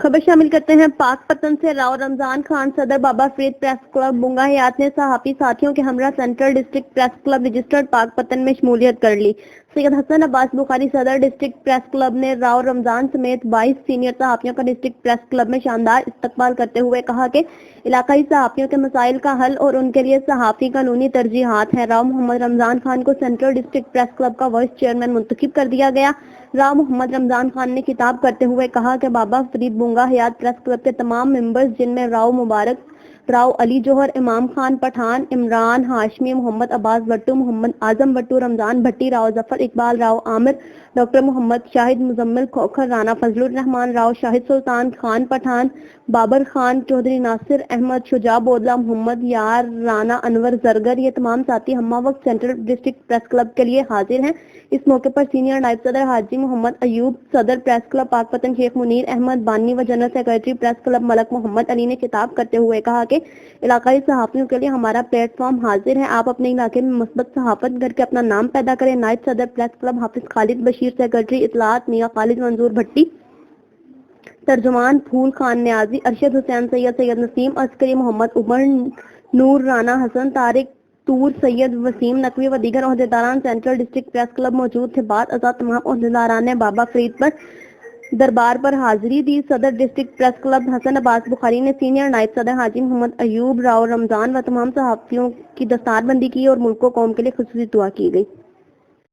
खबर शामिल करते हैं पाक पतन से। राव रमजान खान सदर बाबा फरीद प्रेस क्लब बुंगा हयात ने सहाफी साथियों के हमरा central district press club registered पाक पतन में शमूलियत कर ली। सैयद हसन अब्बास बुखारी सदर डिस्ट्रिक्ट प्रेस क्लब ने राव रमजान समेत 22 सीनियर सहाफियों का डिस्ट्रिक्ट प्रेस क्लब में शानदार इस्तकबाल करते हुए कहा कि इलाकाई सहाफियों के मसाइल का हल और उनके लिए सहाफी कानूनी तरजीहात हैं। राव मोहम्मद रमजान खान को सेंट्रल डिस्ट्रिक्ट प्रेस क्लब का वाइस चेयरमैन मुंतखब कर दिया गया। राव मोहम्मद रमजान खान ने खिताब करते हुए कहा कि बाबा फरीद बुंगा हयात प्रेस क्लब के तमाम मेंबर्स, जिनमें राव मुबारक, राव अली जौहर, इमाम खान पठान, इमरान हाशमी, मोहम्मद अब्बास भट्टू, मोहम्मद आजम भट्टू, रमजान भट्टी, राव जफर इकबाल, राव आमिर, डॉक्टर मोहम्मद शाहिद, मुजम्मिल खोखर, राना फजलुर रहमान, राव शाहिद सुल्तान खान पठान, बाबर खान चौधरी, नासिर अहमद, शुजा बोदला, मोहम्मद यार, राना अनवर जरगर, ये तमाम साथी हम्मा वक्त सेंट्रल डिस्ट्रिक्ट प्रेस क्लब के लिए हाजिर हैं। इस मौके पर सीनियर नायब सदर हाजी मोहम्मद अयूब, सदर प्रेस क्लब पाकपतन शेख मुनीर अहमद बानी व general secretary press club Malak Mohammad Ali ने खिताब करते हुए कहा कि इलाकाई सहाफियों के लिए हमारा प्लेटफॉर्म हाजिर है। आप अपने इलाके में मुस्बत सहाफत करके अपना नाम पैदा करें। नायब सदर प्रेस क्लब हाफिज खालिद बशीर, सेक्रेटरी इतलात मियां खालिद मंजूर भट्टी, तर्जुमान फूल खान न्याजी, अरशद हुसैन सैयद, सैयद नसीम अस्करी, मोहम्मद उमर नूर, राना हसन तारिक तूर, सैयद वसीम नकवी व दीगर ओहदेदारान सेंट्रल डिस्ट्रिक्ट प्रेस क्लब मौजूद थे। बाद अज़ा तमाम ओहदेदारान ने बाबा फरीद पर दरबार पर हाजिरी दी। सदर district press club Hasan Abbas Bukhari ने सीनियर नायब सदर हाजी मोहम्मद अयूब, राव रमजान व तमाम सहाफियों की दस्तारबंदी की और मुल्क व कौम के लिए खुसूसी दुआ की गई।